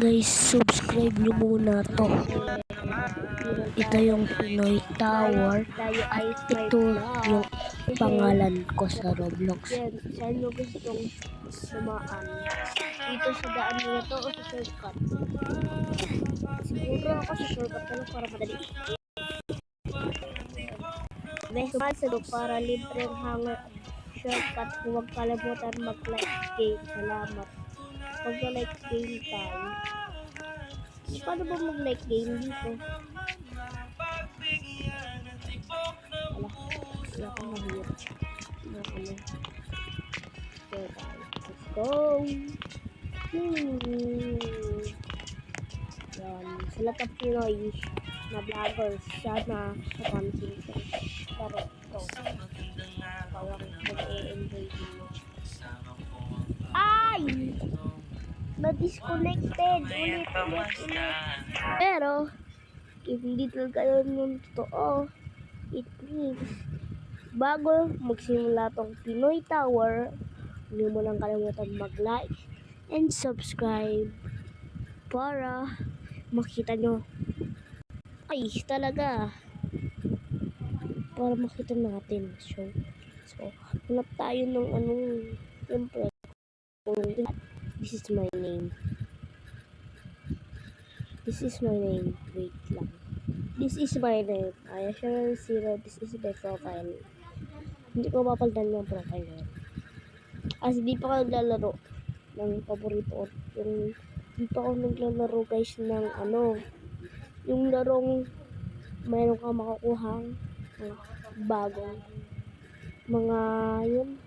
Guys, subscribe nyo muna to. Ito yung Pinoy Tower at ito yung pangalan ko sa Roblox. Yan, saan mo gustong dumaan? Dito sa daan mo na to o sa shortcut? Siguro ako sa shortcut na lang para madali. Best man para libreng hanger shortcut. Huwag kalimutan mag-like game. Salamat. Mag-like game tayo. Paano ba mag-like game dito? Wala akong mahirap. Let's go! Yan. Sa lahat ng Pinoy na vloggers, sana kapansin ko. Pero ito, parang mag-e-enjoy din mo. Ay! Na-disconnected ulit. Pero, if hindi talaga yun yung totoo, it means, bago magsimula tong Pinoy Tower, hindi mo lang kalimutan mag-like and subscribe para makita nyo. Ay, talaga. Para makita natin. So, hanap tayo ng anong, siyempre, this is my name. This is my name. Wait lang. This is my name. I shall zero. This is my profile. Hindi ko mapalitan yung profile na yun. As di pa ako naglalaro ng paborito ko. Yung di pa ako naglalaro guys ng ano. Yung larong mayroon ka makukuhang bagong mga yun.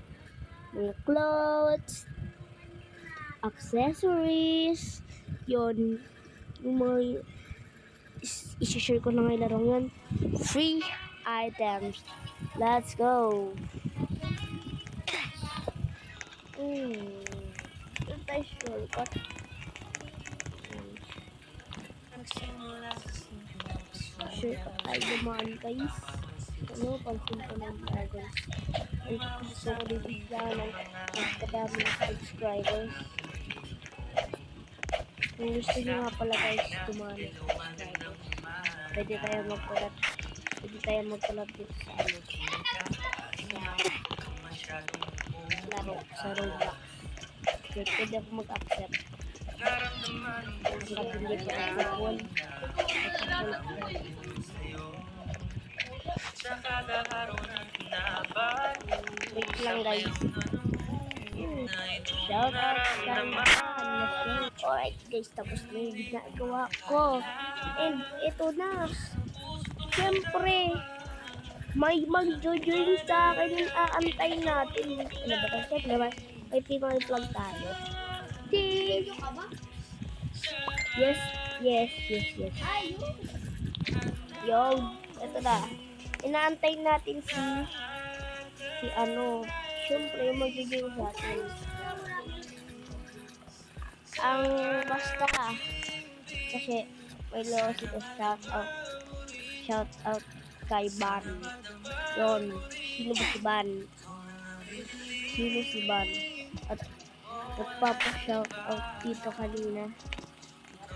Mga clothes. Accessories. Yun. Yung mga isi-share ko na nga yung larong yun. Free items. Let's go. Ito tayo shortcut. Shortcut tayo dumaan guys. Ano, pansin ko ng vloggers. Ay, gusto ko bibigla ng kadami ng subscribers. Kung gusto nyo nga pala guys, dumaan ng subscribers. Pwede tayo magpalat dito sa ano. Laro sa Roblox. Pwede ako mag-accept. Nakapili ko ang kapon. Wait lang guys. Shout out sa naman. Alright guys, tapos na yung ginagawa ko. And ito na. Siyempre, may mag-join sa akin yung aantay natin. Ano ba kasi? Diba? May Pinoy vlog tayo. Yes. Yo, ito na. Inaantay natin si ano. Siyempre, mag-join sa atin. Ang basta. Kasi, may loss ito. Shout out kay Ban. Yun. Sino si Ban? At nagpapa-shout out dito kanina.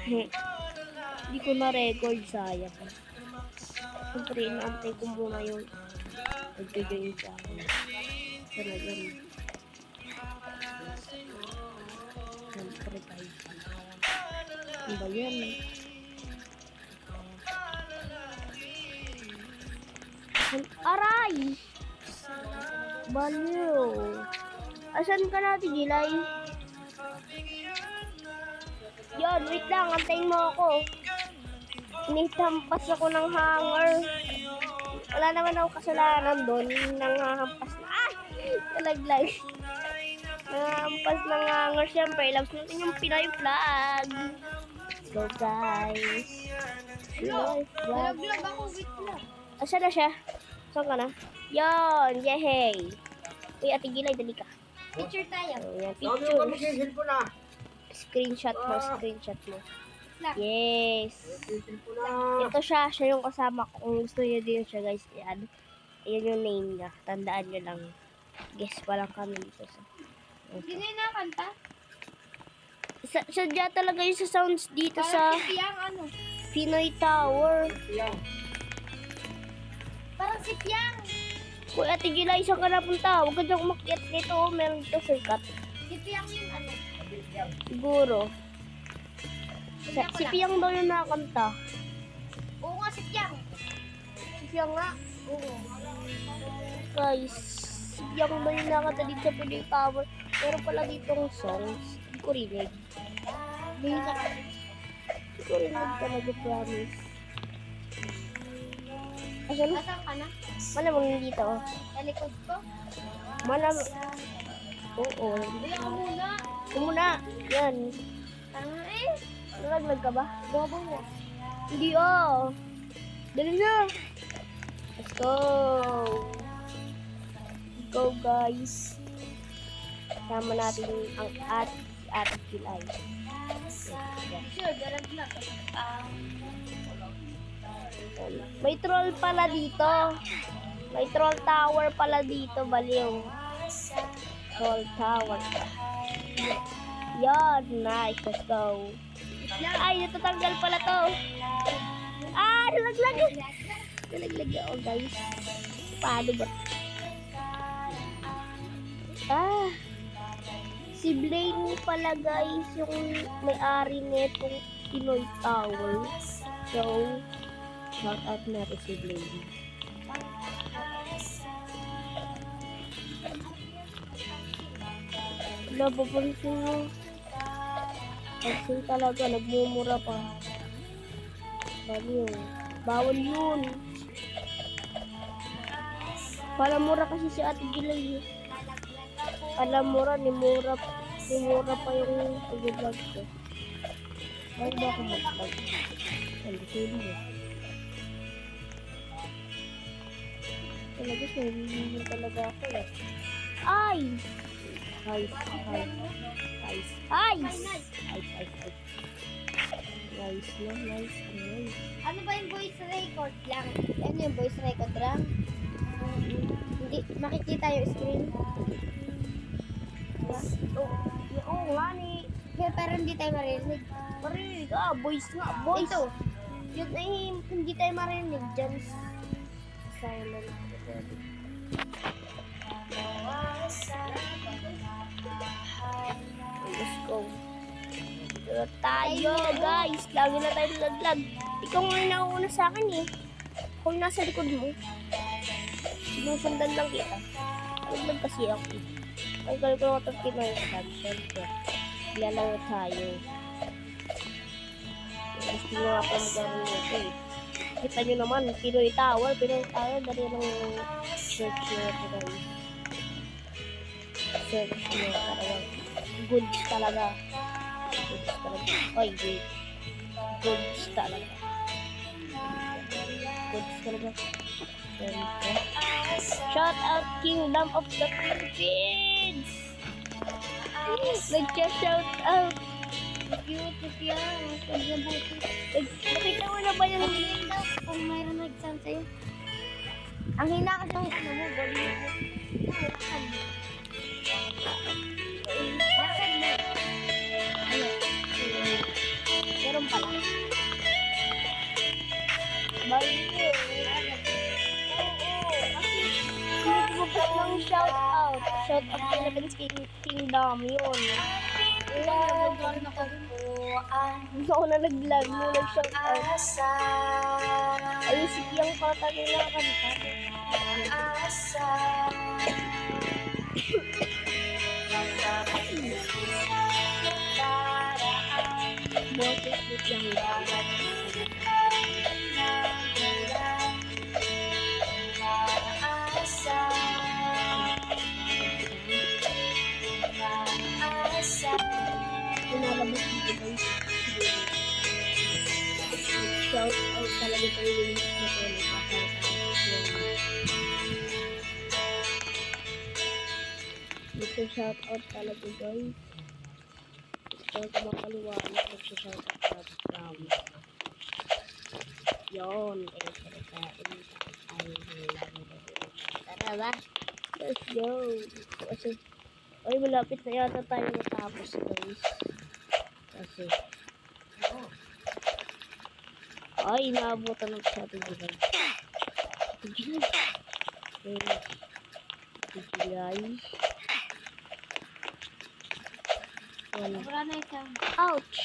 Hindi ko na-record, sayang. Siyempre, inaantay ko muna yung nag-join sa akin. Sana yun. Siyempre, guys. Ano ba yan? Aray! Baliw! Asan ka natin, Gilay? Yon, wait lang, antayin mo ako. Initampas ako ng hanger. Wala naman ako kasalanan doon. Nanghahampas na. Talaglag. Nanghahampas ng hanger. Siyempre, loves natin yung Pinoy vlog. Let's go, guys. Pinoy vlog. Nalaglag ako, wait lang. Asan na siya? Saan ka na? Yon, yehey. Uy, Ate Gilay, dali ka. Picture tayo. Ayan, pictures. Screenshot mo. Yes. Ito siya yung kasama ko. Kung gusto niyo din siya guys, ayan yung name niya. Tandaan nyo lang. Guess pa lang kami dito sa. Hindi na kanta? Sadya talaga yung sa sounds dito sa Pinoy Tower. Parang si Piang. Kuya Ate Gila, isang ka napunta. Huwag ka dyan umakyat nito. Meron dito shortcut. Si Piang yung ano. Siguro. Si Piang daw yung nakakanta. Oo nga, si Piang. Si Piang nga. Oo. Guys, si Piang daw yung nakakanta dito sa Pinoy Tower. Pero pala ditong songs. Hindi ko rinig. Hindi sa Hindi ko rinig talaga, promise. Asan? Asan ka na? Malamang dito. Sa likod ko? Malamang. Oo. Wala ka muna. Kumuna. Yan. Tanga eh. Nalaglag ka ba? Bobo mo. Hindi oh. Dali na. Let's go. Let's go guys. Sama natin ang Ate Kilay. Sure, dalag na. May troll pala dito. May troll tower pala dito, baliw. Troll tower. Yan, nice. Let's go. Ay, natatanggal pala to. Ah, nalaglag. Nalaglag ako, guys. Paano ba? Ah. Si Blaine pala, guys, yung may-ari nitong Pinoy Tower. So, shout out natin si Blaine. Wala, papansin mo. Pansin talaga, nagmumura pa. Baliw. Bawal yun. Palamura kasi si Ate Gilay. Palamura, ni Mura pa yung pag-vlog ko. Bakit ba ako mag-vlog? Hindi ko yun. Talaga, sarili talaga ako eh. Ay! Nice. Ano ba yung voice record lang? Ano yung voice record lang? Hindi, makikita yung screen. Oo nga ni. Pero hindi tayo marinig. Marinig, voice nga, voice. Ito. Yun ay hindi tayo marinig dyan. Silent recording. Let's go. Dito tayo, guys. Lagi na tayo nalaglag. Ikaw nga yung nauna sa akin eh. Ako yung nasa likod mo. Sinusundan lang kita. Nalaglag kasi ako eh. Ang galing ko nga ito kinayasag. Siyempre. Lalaro tayo. Gusto nyo ako mag-aaral nito eh. Kita nyo naman, Pinoy Tower. Dali lang yung search nyo ito guys. Search nyo talaga. Goods talaga. Oy, wait. Goods talaga. Siyempre. Shout out Kingdom of the Philippines! Nag-shout out! Cute yan. Pag nabuti. Nakita mo na ba yung daw kung mayroon nag-sound sa'yo. Ang hina kasi ng ano mo, body mo. Lakad mo. Lakad mo. meron pala? Bali yun. Oo, kasi ng shout out. Shout out Philippines Kingdom yun. Naglag na ko. Gusto ko na naglag mo nag-shout out. Ay, si Piang Kota nila nakakanta. Boses ni Piang. Pinalabas dito guys. Shout out talaga kayo yung na to. Dito shout out talaga guys. Gusto ko makaliwanag. Nag-shout out talaga kami. Yun. Tara ba? Let's go. Kasi ay malapit na yata tayo matapos guys. Okay. Ay, naabutan ng siya. Tigilay. Tigilay. Okay. Tigilay. Wala. Wala na isang. Ouch!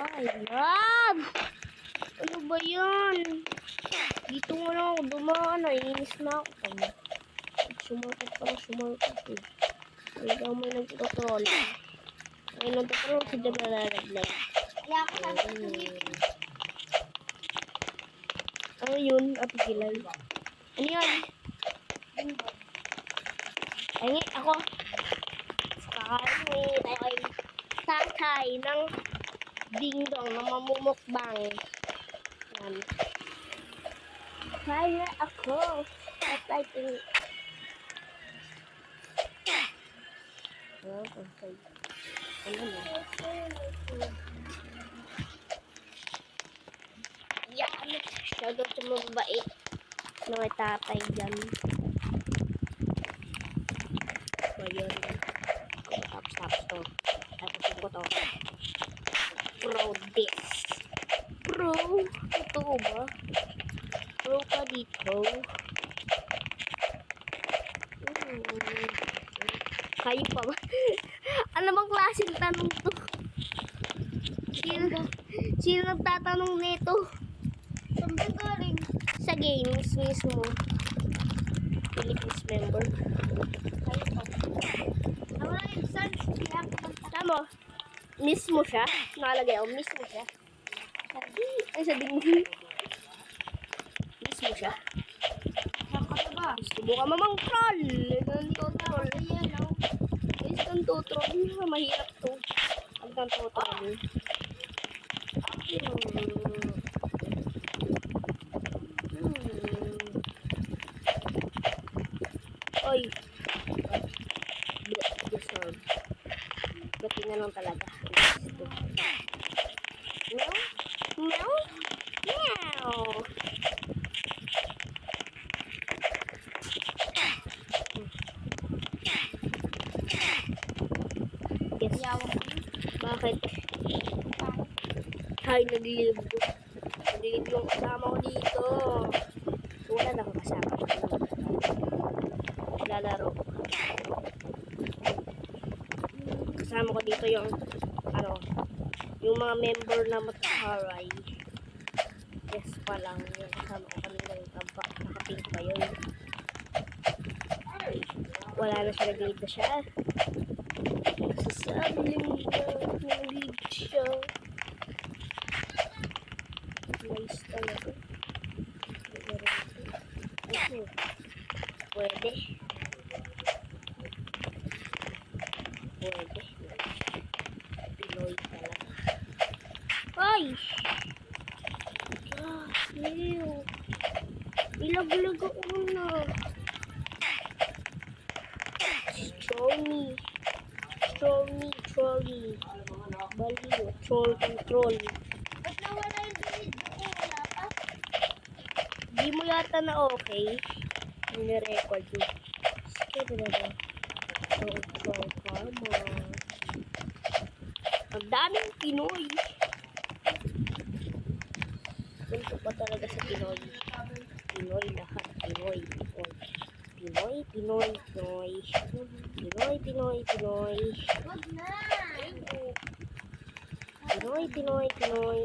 Ay, love! Ano ba yan? Dito mo lang ako dumaan. Naiinis na ako. Sumarkat pala, sumarkat eh. Talagang may nagtotroll. May nagtotroll si Jam nalalaglag. Kaya ako sabi ko sumipin. Ano yun? Atigilay. Ano yan? Ay, ako. Kakain ay tatay ng dingdong na mamumukbang. Yan. Kaya ako. Tatay ng... Oh, okay. Ano na? Yan! Shoutout sa mga mabait na may tatay dyan. So, yun. Tapos to. Tapos ko to. Pro this. Pro? Totoo ba? Pro ka dito. Kayo pa ba? Ano bang klaseng tanong to? Sino nagtatanong nito? Saan ba galing? Sa games mismo. Philippines member. Kayo pa. Nawala yung sun. Kaya ako Tama. Mismo siya. Nakalagay ako. Mismo siya. Ay, sa dingding. Mismo siya. Saan ka na ba? Subukan mamang troll. Nandito troll. Ayan, no? Guys, ganito troll. Mahirap to. Ang ganito troll. Oy. Deserve. Gati na lang talaga. Meow? Meow? Meow! Yes. Bakit? Ay, naglilib. Naglilib yung kasama ko dito. So, wala na akong kasama. Lalaro. Kasama ko dito yung, ano, yung mga member na mataharay. Yes pa lang. Yung kasama ko kami ngayon. Nakapink pa yun. Wala na siya, nag-lead na siya. Sasabling na, nag-lead siya. Nice talaga. Okay. Pwede. Pwede. Pinoy talaga. Ay! Ew. Ilaglag ako na. Strolly. Strolly. Baliw. Troll control. Ba't nawala yung delete ko? Wala pa? Di mo yata na okay. Ni-record mo. Sige na ba? Troll karma. Ang daming Pinoy. Punto pa talaga sa Pinoy. Pinoy lahat. Pinoy. Pinoy. Pinoy. Pinoy. Pinoy. Pinoy. Pinoy. Wag na. Pinoy. Pinoy. Pinoy.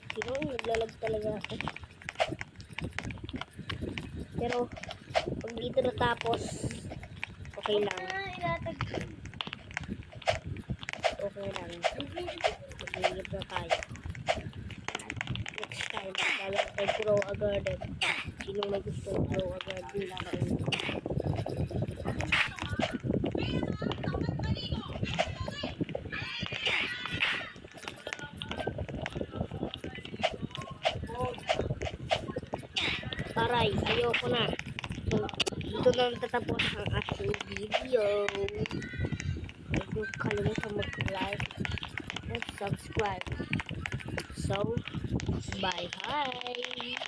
Pinoy. Naglalag talaga ako. Pero, pag dito natapos, okay lang. Ilatag. Okay lang. Maglilib na tayo. Next time, lalo tayo grow a garden. Sino may gusto grow a garden? Lakain mo. Taray, ayoko na. So, dito na natatapos ang ating video. Huwag kalimutan mag-like and subscribe. So, bye-bye!